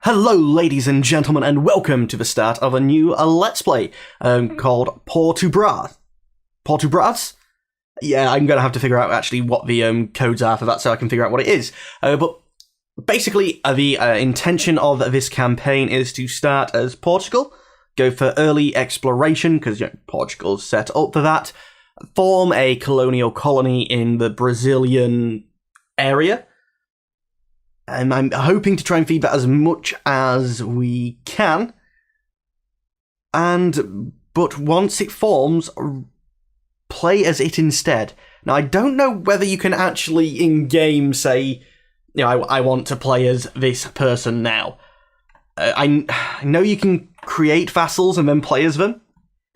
Hello ladies and gentlemen, and welcome to the start of a new Let's Play called Por2Brz. Por2Brz? Yeah, I'm going to have to figure out actually what the codes are for that so I can figure out what it is. But basically, the intention of this campaign is to start as Portugal, go for early exploration, because Portugal's set up for that, form a colonial colony in the Brazilian area. And I'm hoping to try and feed that as much as we can. But once it forms, play as it instead. Now, I don't know whether you can actually in-game say, I want to play as this person now. I know you can create vassals and then play as them,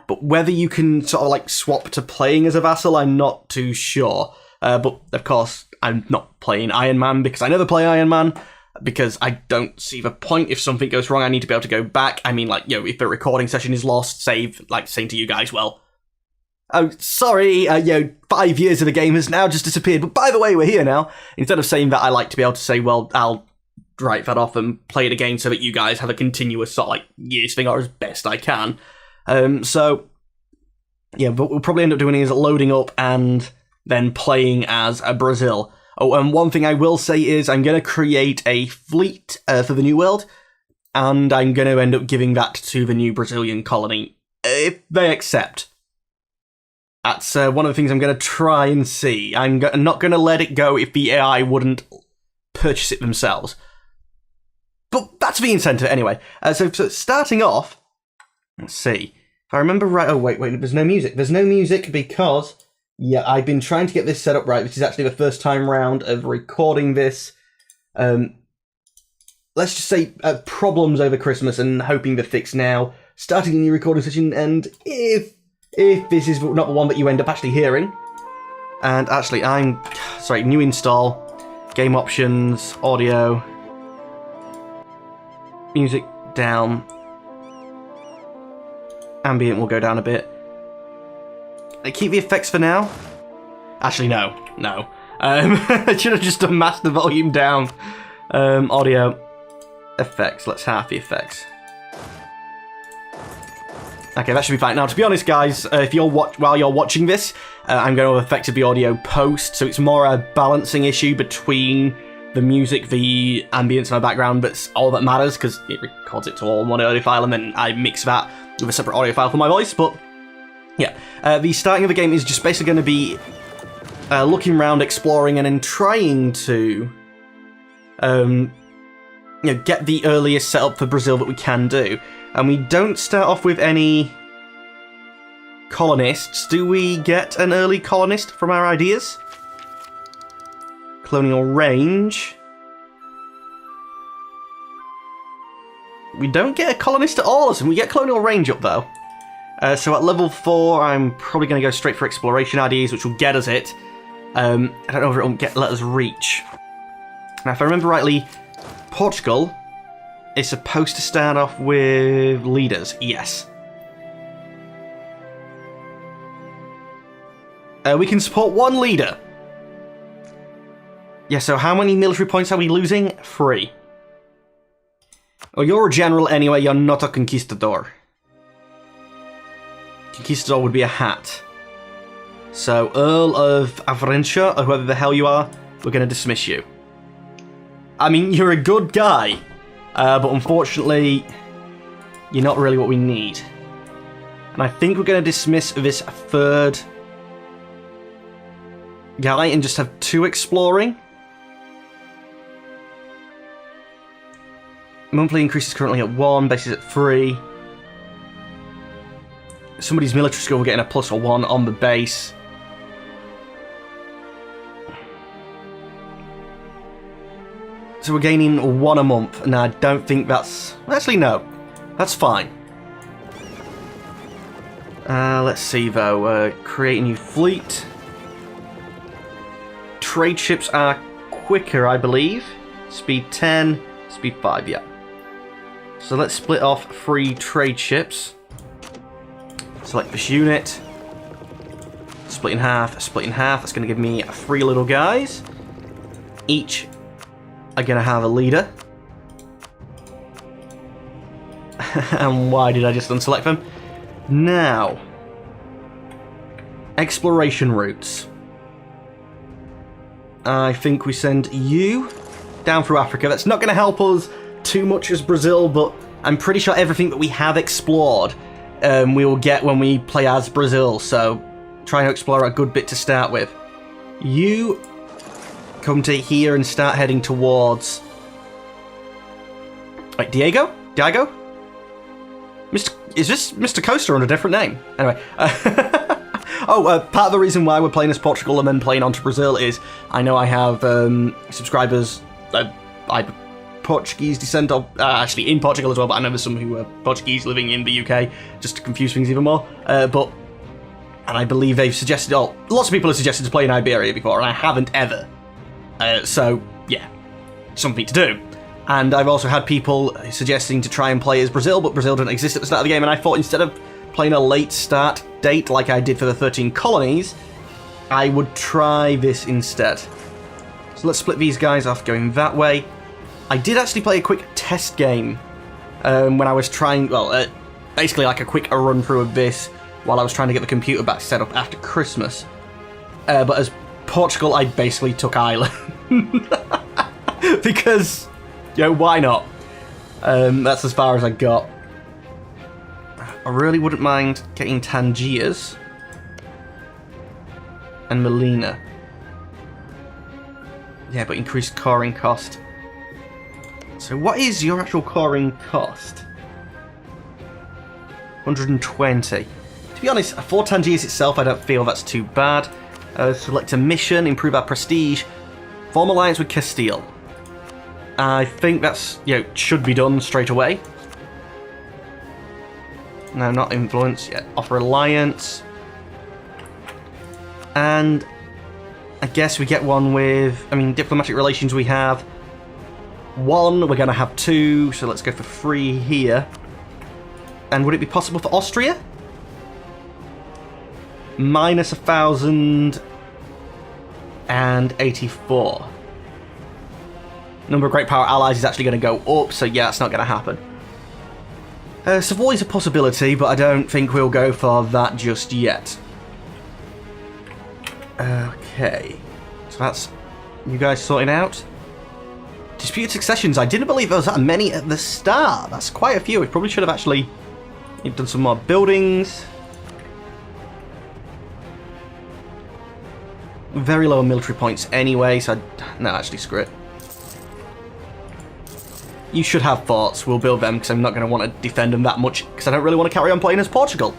but whether you can sort of like swap to playing as a vassal, I'm not too sure. But of course, I'm not playing Iron Man because I never play Iron Man, because I don't see the point. If something goes wrong, I need to be able to go back. I mean, if a recording session is lost, save, saying to you guys, well, oh, sorry, 5 years of the game has now just disappeared, but by the way, we're here now. Instead of saying that, I like to be able to say, well, I'll write that off and play it again so that you guys have a continuous sort of years thing, or as best I can. So, yeah, what we'll probably end up doing is loading up and then playing as a Brazil. Oh, and one thing I will say is I'm going to create a fleet for the New World, and I'm going to end up giving that to the new Brazilian colony, if they accept. That's one of the things I'm going to try and see. I'm not going to let it go if the AI wouldn't purchase it themselves. But that's the incentive anyway. So starting off, let's see. If I remember right... Oh, wait, there's no music. There's no music because... Yeah, I've been trying to get this set up right. This is actually the first time round of recording this. Let's just say problems over Christmas and hoping they're fixed now. Starting a new recording session, and if this is not the one that you end up actually hearing. And actually, new install, game options, audio, music down, ambient will go down a bit. Keep the effects for now. Actually, no. I should have just masked the volume down. Audio, effects. Let's half the effects. Okay, that should be fine. Now, to be honest, guys, if you're while you're watching this, I'm going to have affected the audio post, so it's more a balancing issue between the music, the ambience in my background, but it's all that matters because it records it to all in one audio file, and then I mix that with a separate audio file for my voice. But yeah, the starting of the game is just basically going to be looking around, exploring, and then trying to get the earliest setup for Brazil that we can do. And we don't start off with any colonists. Do we get an early colonist from our ideas? Colonial range. We don't get a colonist at all, and we get colonial range up though. So at level 4, I'm probably going to go straight for exploration ideas, which will get us it. I don't know if it will let us reach. Now, if I remember rightly, Portugal is supposed to start off with leaders. Yes. We can support one leader. Yeah, so how many military points are we losing? 3. Oh, you're a general anyway, you're not a conquistador. Conquistador would be a hat. So, Earl of Avrencha, or whoever the hell you are, we're going to dismiss you. I mean, you're a good guy, but unfortunately, you're not really what we need. And I think we're going to dismiss this third guy and just have 2 exploring. Monthly increase is currently at 1, base is at 3. Somebody's military skill will get a +1 on the base. So we're gaining 1 a month, and I don't think that's... Actually, no. That's fine. Let's see, though. Create a new fleet. Trade ships are quicker, I believe. Speed 10, speed 5, yeah. So let's split off 3 trade ships. Select this unit. Split in half, split in half. That's going to give me 3 little guys. Each are going to have a leader. And why did I just unselect them? Now, exploration routes. I think we send you down through Africa. That's not going to help us too much as Brazil, but I'm pretty sure everything that we have explored we will get when we play as Brazil, so try and explore a good bit to start with. You come to here and start heading towards... Wait, Diego? Is this Mr. Coaster under a different name? Anyway. Part of the reason why we're playing as Portugal and then playing on to Brazil is I know I have subscribers, either Portuguese descent, or actually in Portugal as well, but I know there's some who are Portuguese living in the UK, just to confuse things even more. And I believe they've suggested, lots of people have suggested to play in Iberia before, and I haven't ever. So, yeah, something to do. And I've also had people suggesting to try and play as Brazil, but Brazil didn't exist at the start of the game, and I thought instead of playing a late start date like I did for the 13 colonies, I would try this instead. So let's split these guys off going that way. I did actually play a quick test game when I was trying, basically like a quick run through of this while I was trying to get the computer back set up after Christmas. But as Portugal, I basically took Ireland. Because, why not? That's as far as I got. I really wouldn't mind getting Tangiers and Melina. Yeah, but increased coring cost. So what is your actual coring cost? 120. To be honest, for Tangiers itself, I don't feel that's too bad. Select a mission, improve our prestige, form alliance with Castile. I think that's, should be done straight away. No, not influence yet. Offer alliance. And I guess we get one with, diplomatic relations we have. One, we're going to have two, so let's go for 3 here. And would it be possible for Austria? Minus 1,084. Number of great power allies is actually going to go up, so yeah, it's not going to happen. Savoy is a possibility, but I don't think we'll go for that just yet. Okay. So that's you guys sorting out. Disputed successions. I didn't believe there was that many at the start. That's quite a few. We probably should have actually done some more buildings. Very low on military points anyway, so no, actually, screw it. You should have forts. We'll build them because I'm not going to want to defend them that much because I don't really want to carry on playing as Portugal.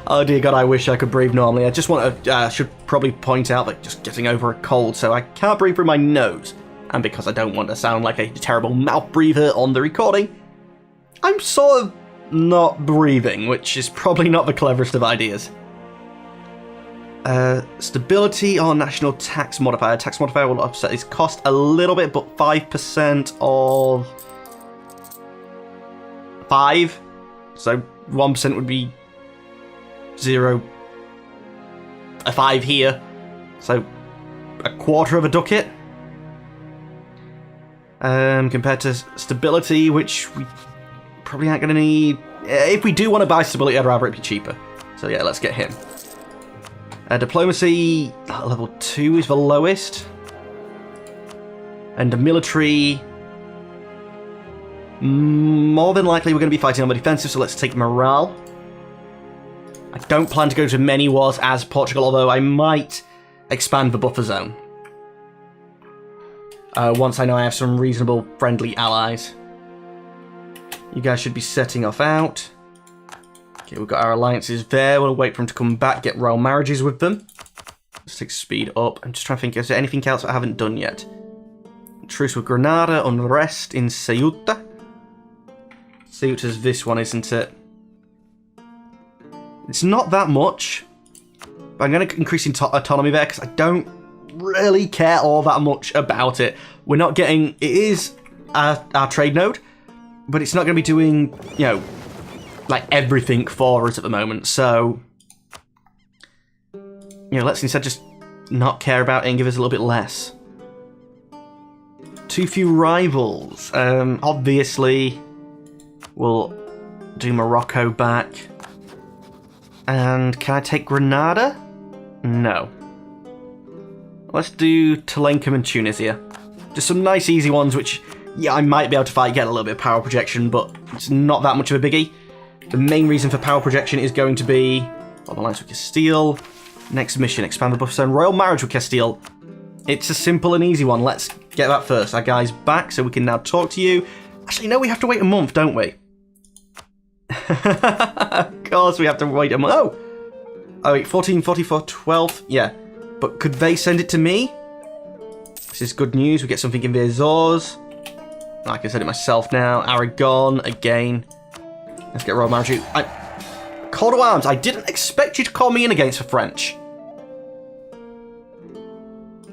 Oh dear God, I wish I could breathe normally. I just want to, should probably point out that just getting over a cold, so I can't breathe through my nose. And because I don't want to sound like a terrible mouth breather on the recording, I'm sort of not breathing, which is probably not the cleverest of ideas. Stability or national tax modifier. Tax modifier will offset its cost a little bit, but 5% of 5. So 1% would be 5 here. So a quarter of a ducat. Compared to stability, which we probably aren't going to need. If we do want to buy stability, I'd rather it be cheaper. So yeah, let's get him. Diplomacy, level 2 is the lowest. And the military, more than likely we're going to be fighting on the defensive, so let's take morale. I don't plan to go to many wars as Portugal, although I might expand the buffer zone. Once I know I have some reasonable friendly allies. You guys should be setting off out. Okay, we've got our alliances there. We'll wait for them to come back, get royal marriages with them. Let's take speed up. I'm just trying to think, is there anything else I haven't done yet? Truce with Granada, unrest in Ceuta. Ceuta's this one, isn't it? It's not that much. But I'm going to increase autonomy there because I don't really care all that much about it. We're not getting... It is our trade node, but it's not going to be doing, like everything for us at the moment, so let's instead just not care about it and give us a little bit less. Too few rivals. Obviously, we'll do Morocco back. And can I take Grenada? No. Let's do Telecom and Tunisia. Just some nice easy ones which, yeah, I might be able to fight, get a little bit of power projection, but it's not that much of a biggie. The main reason for power projection is going to be alliance with Castile. Next mission, expand the buffer zone. Royal marriage with Castile. It's a simple and easy one. Let's get that first. Our guy's back, so we can now talk to you. Actually, no, we have to wait a month, don't we? Of course we have to wait a month. Oh, wait, 14, 44, 12. Yeah. But could they send it to me? This is good news. We get something in the Azores. I can send it myself now. Aragon, again. Let's get Royal Marriage. Call to arms. I didn't expect you to call me in against the French.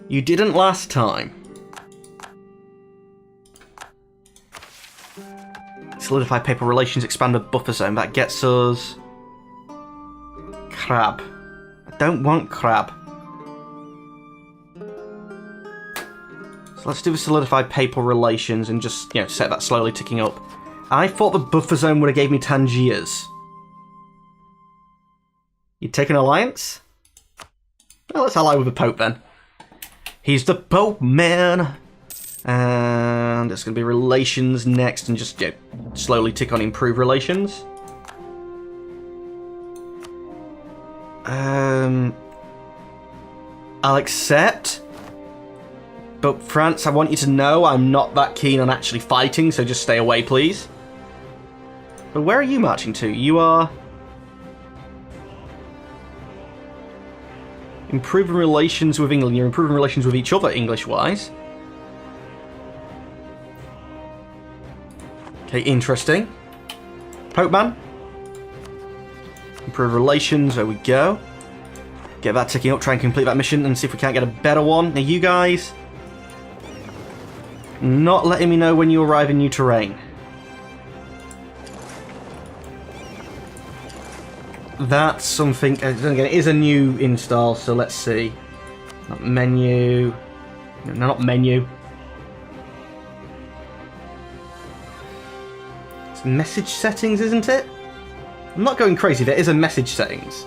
You didn't last time. Solidify paper relations, expand the buffer zone. That gets us... crab. I don't want crab. So let's do the solidify papal relations and just, you know, set that slowly ticking up. I thought the buffer zone would have gave me Tangiers. You take an alliance? Well, let's ally with the Pope then. He's the Pope, man. And it's going to be relations next and just, you know, slowly tick on improve relations. I'll accept. But France, I want you to know I'm not that keen on actually fighting, so just stay away, please. But where are you marching to? You are... improving relations with England. You're improving relations with each other, English-wise. Okay, interesting. Pope man. Improve relations, there we go. Get that ticking up, try and complete that mission and see if we can't get a better one. Now you guys... not letting me know when you arrive in new terrain. That's something... again, it is a new install, so let's see. Not menu... no, not menu. It's message settings, isn't it? I'm not going crazy, there is a message settings.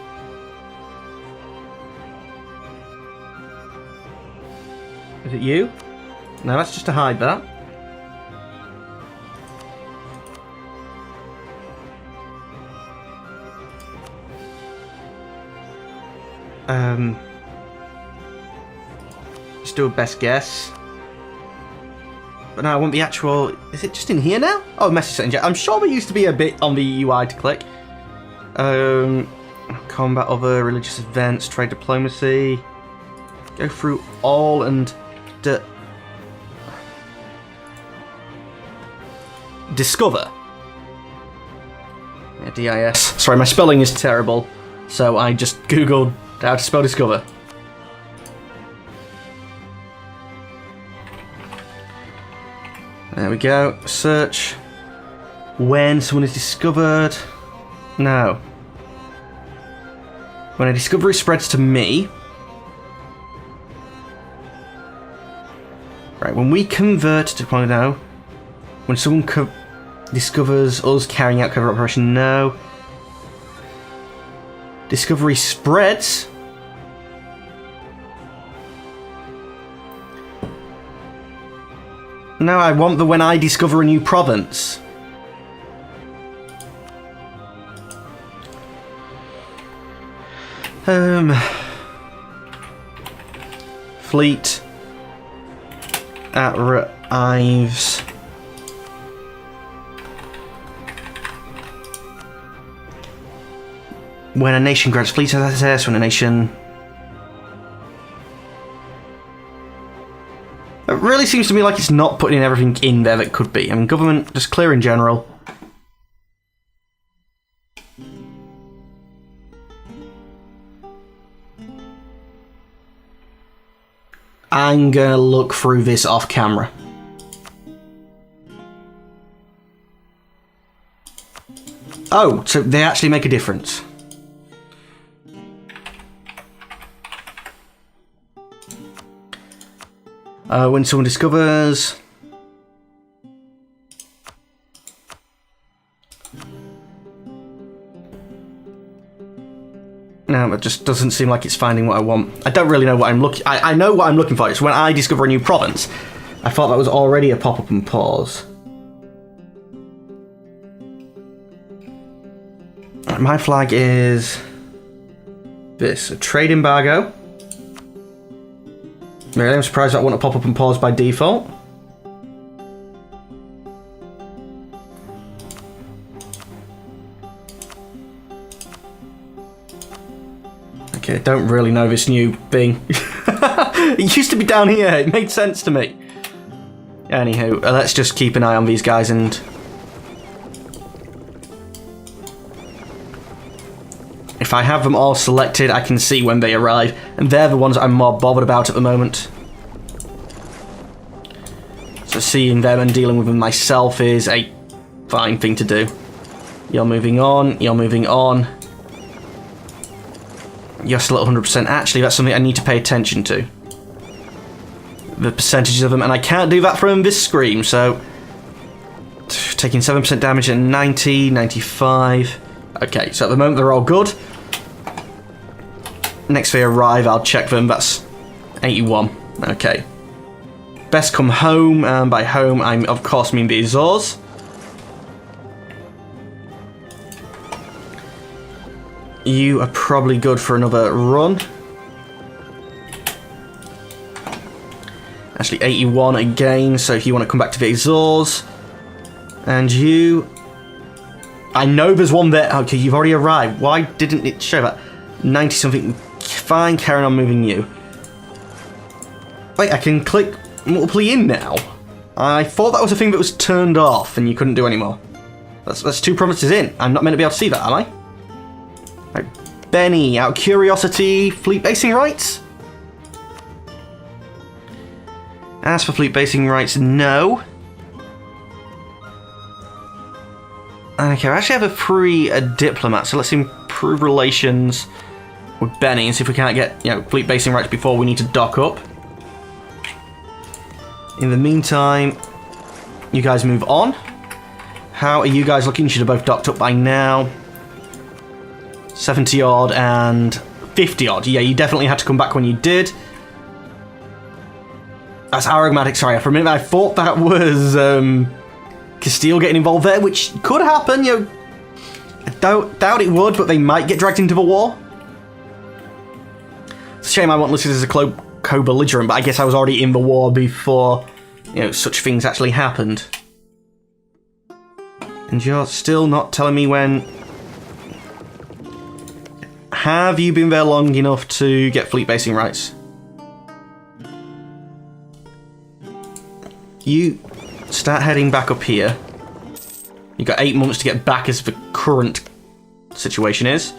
Is it you? No, that's just to hide that. Just do a best guess. But no, I want the actual... is it just in here now? Oh, message settings. Yeah, I'm sure there used to be a bit on the UI to click. Combat, other religious events, trade diplomacy. Go through all and... discover. Yeah, DIS. Sorry, my spelling is terrible, so I just googled how to spell discover. There we go. Search. When someone is discovered. No. When a discovery spreads to me. Right, when we convert to point now. When someone discovers us carrying out covert operation, no. Discovery spreads. No, I want the when I discover a new province. Fleet arrives. When a nation grants fleet access, when a nation... it really seems to me like it's not putting everything in there that could be. I mean, government, just clear in general. I'm gonna look through this off camera. Oh, so they actually make a difference. When someone discovers... No, it just doesn't seem like it's finding what I want. I don't really know what I'm looking... I know what I'm looking for. It's when I discover a new province. I thought that was already a pop-up and pause. My flag is... this. A trade embargo. Really, I'm surprised that wouldn't pop up and pause by default. Okay, I don't really know this new thing. It used to be down here, it made sense to me. Anywho, let's just keep an eye on these guys and... if I have them all selected, I can see when they arrive, and they're the ones I'm more bothered about at the moment. So seeing them and dealing with them myself is a fine thing to do. You're moving on, you're moving on. You're still at 100%. Actually, that's something I need to pay attention to. The percentages of them, and I can't do that from this screen, so... taking 7% damage at 90, 95... Okay, so at the moment they're all good. Next they arrive, I'll check them. That's 81. Okay. Best come home, and by home I of course mean the Azores. You are probably good for another run. Actually 81 again, so if you want to come back to the Azores. And you... I know there's one there. Okay, you've already arrived. Why didn't it show that? 90 something. Fine, carrying on moving you. Wait, I can click multiply in now. I thought that was a thing that was turned off and you couldn't do anymore. That's 2 provinces in. I'm not meant to be able to see that, am I? Right. Benny, out of curiosity, fleet basing rights? As for fleet basing rights, no. Okay, I actually have a free diplomat, so let's improve relations with Benny and see if we can't get, fleet basing rights before we need to dock up. In the meantime, you guys move on. How are you guys looking? You should have both docked up by now. 70 odd and 50 odd. Yeah, you definitely had to come back when you did. That's arithmetic. Sorry, for a minute I thought that was Castile getting involved there, which could happen. I doubt it would, but they might get dragged into the war. It's a shame I wasn't listed as a co-belligerent, but I guess I was already in the war before, such things actually happened. And you're still not telling me when... Have you been there long enough to get fleet basing rights? You start heading back up here. You've got 8 months to get back as the current situation is.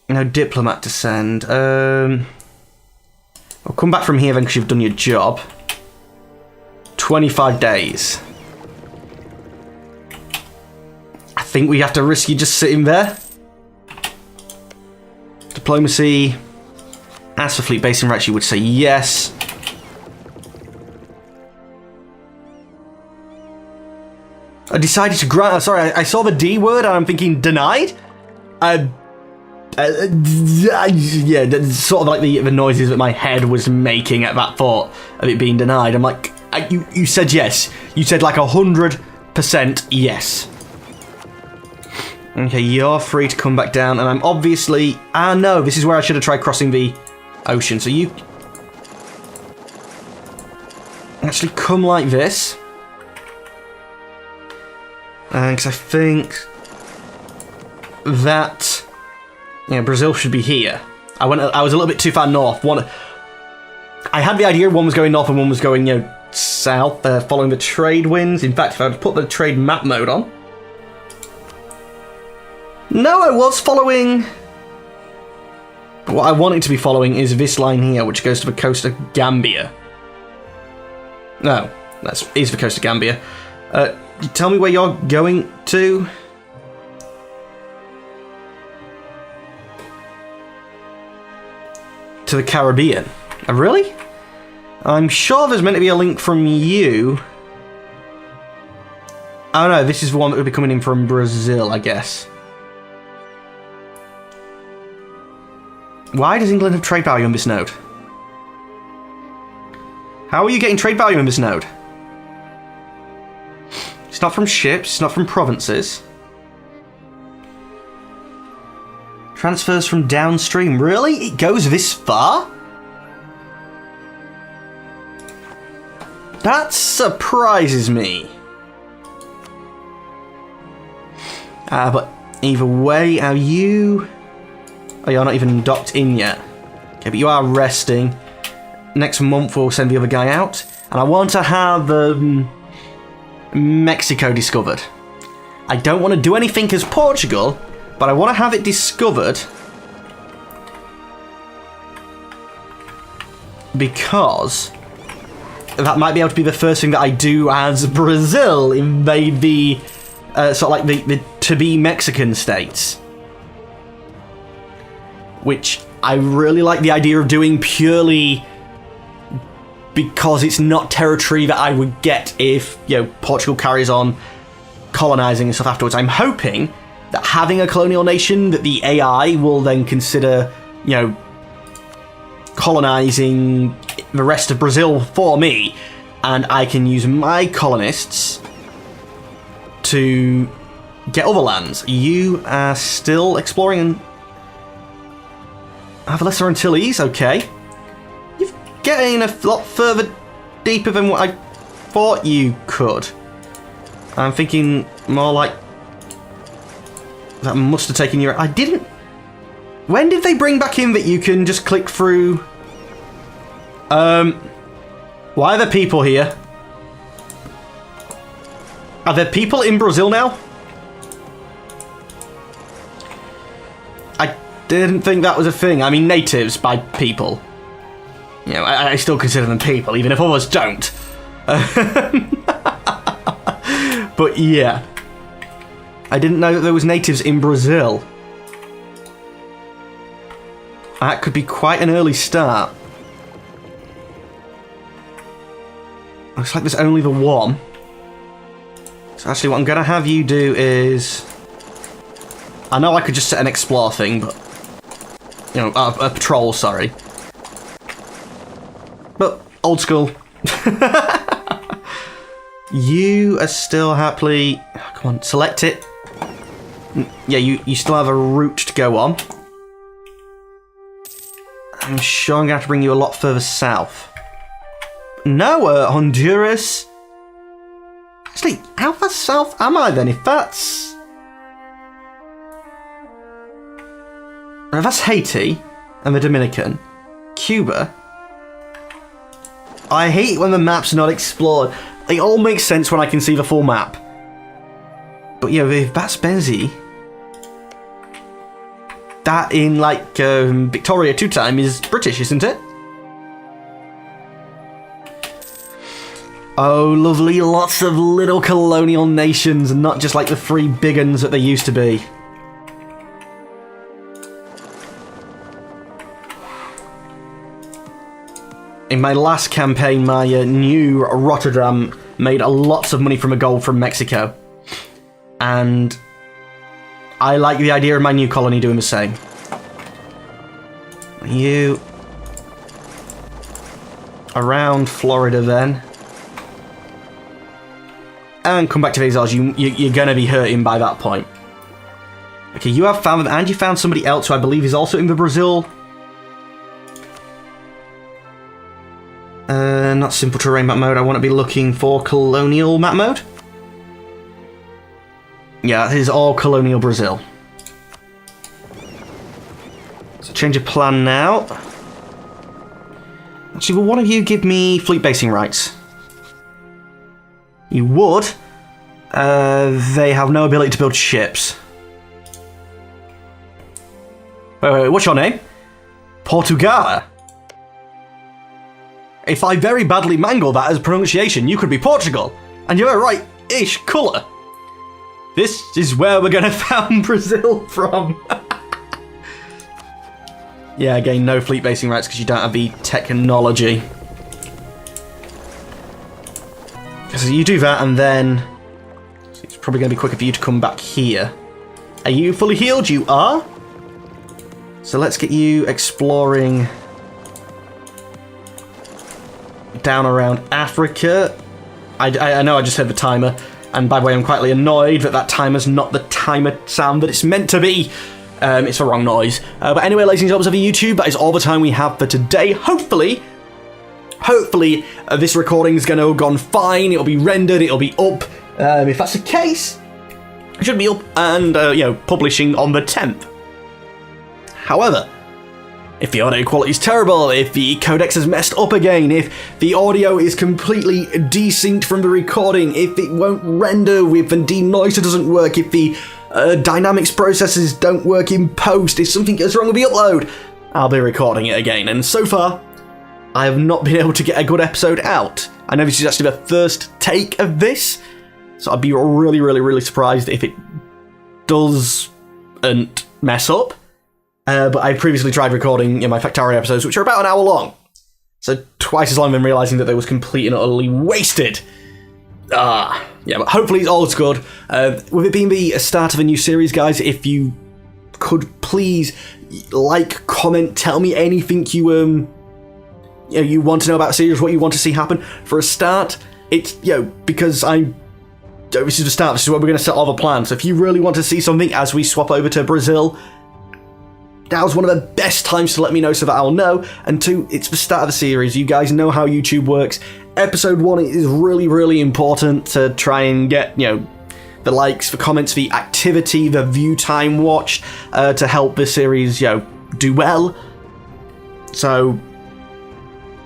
No diplomat to send. I'll come back from here then because you've done your job. 25 days. I think we have to risk you just sitting there. Diplomacy. As for fleet basing rights, you would say yes. I decided to grant... Sorry, I saw the D word and I'm thinking denied? Yeah, that's sort of like the noises that my head was making at that thought of it being denied. I'm like, you said yes. You said like 100% yes. Okay, you're free to come back down, and I'm obviously... no, this is where I should have tried crossing the ocean. So you... actually come like this. Because I think... that... Brazil should be here. I was a little bit too far north. I had the idea one was going north and one was going, south, following the trade winds. In fact, if I would put the trade map mode on... No, I was following... What I wanted to be following is this line here, which goes to the coast of Gambia. No, that is the coast of Gambia. Tell me where you're going to... To the Caribbean. Really? I'm sure there's meant to be a link from you. Oh no, this is the one that would be coming in from Brazil, I guess. Why does England have trade value in this node? How are you getting trade value in this node? It's not from ships, it's not from provinces. Transfers from downstream. Really? It goes this far? That surprises me. But either way, are you... Oh, you're not even docked in yet. Okay, but you are resting. Next month we'll send the other guy out. And I want to have Mexico discovered. I don't want to do anything as Portugal, but I want to have it discovered because that might be able to be the first thing that I do as Brazil invade the sort of like the to-be Mexican states, which I really like the idea of doing purely because it's not territory that I would get if, you know, Portugal carries on colonizing and stuff afterwards. I'm hoping that having a colonial nation that the AI will then consider, you know, colonizing the rest of Brazil for me, and I can use my colonists to get other lands. You are still exploring and have Lesser Antilles, okay. You're getting a lot further deeper than what I thought you could. I'm thinking more like that must have taken your... I didn't... When did they bring back in that you can just click through... Why are there people here? Are there people in Brazil now? I didn't think that was a thing. I mean, natives by people. You know, I still consider them people, even if others don't. But yeah. I didn't know that there was natives in Brazil. That could be quite an early start. Looks like there's only the one. So actually what I'm going to have you do is... I know I could just set an explore thing, but... You know, a patrol, sorry. But, old school. You are still happily... Oh, come on, select it. Yeah, you still have a route to go on. I'm sure I'm going to have to bring you a lot further south. No, Honduras. Actually, how far south am I then? If that's... If that's Haiti and the Dominican. Cuba. I hate when the map's not explored. It all makes sense when I can see the full map. But yeah, if that's Benzi... That in, like, Victoria two-time is British, isn't it? Oh, lovely. Lots of little colonial nations, and not just like the three big uns that they used to be. In my last campaign, my new Rotterdam made lots of money from a gold from Mexico. And I like the idea of my new colony doing the same. You... around Florida then. And come back to the Azores. You're going to be hurting by that point. Okay, you have found them, and you found somebody else who I believe is also in the Brazil. Not simple terrain map mode. I want to be looking for colonial map mode. Yeah, it is all colonial Brazil. So change of plan now. Actually, will one of you give me fleet basing rights? You would. They have no ability to build ships. Wait, what's your name? Portugal. If I very badly mangle that as pronunciation, you could be Portugal. And you're a right-ish colour. This is where we're gonna found Brazil from. Yeah, again, no fleet basing rights because you don't have the technology. So you do that, and then it's probably going to be quicker for you to come back here. Are you fully healed? You are. So let's get you exploring down around Africa. I know I just heard the timer, and by the way, I'm quietly annoyed that that timer's not the timer sound that it's meant to be. It's the wrong noise. But anyway, ladies and gentlemen of YouTube, that is all the time we have for today. Hopefully, this recording is going to have gone fine. It'll be rendered, it'll be up. If that's the case, it should be up and, publishing on the 10th. However, if the audio quality is terrible, if the codecs is messed up again, if the audio is completely desynced from the recording, if it won't render, if the denoiser doesn't work, if the dynamics processes don't work in post, if something goes wrong with the upload, I'll be recording it again. And so far, I have not been able to get a good episode out. I know this is actually the first take of this, so I'd be really, really, really surprised if it doesn't mess up. But I previously tried recording my Factorio episodes, which are about an hour long. So twice as long than realising that they was complete and utterly wasted. Yeah, but hopefully it's all good. With it being the start of a new series, guys, if you could please like, comment, tell me anything you want to know about the series, what you want to see happen. For a start, it's, because this is the start, this is where we're going to set all the plans. So if you really want to see something as we swap over to Brazil, now's one of the best times to let me know so that I'll know. And 2, it's the start of the series. You guys know how YouTube works. Episode 1 is really, really important to try and get, the likes, the comments, the activity, the view time watched, to help the series, do well. So,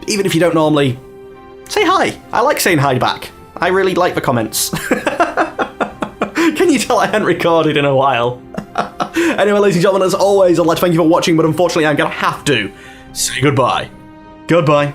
even if you don't normally, say hi. I like saying hi back. I really like the comments. Can you tell I hadn't recorded in a while? Anyway, ladies and gentlemen, as always, I'd like to thank you for watching, but unfortunately I'm going to have to say goodbye. Goodbye.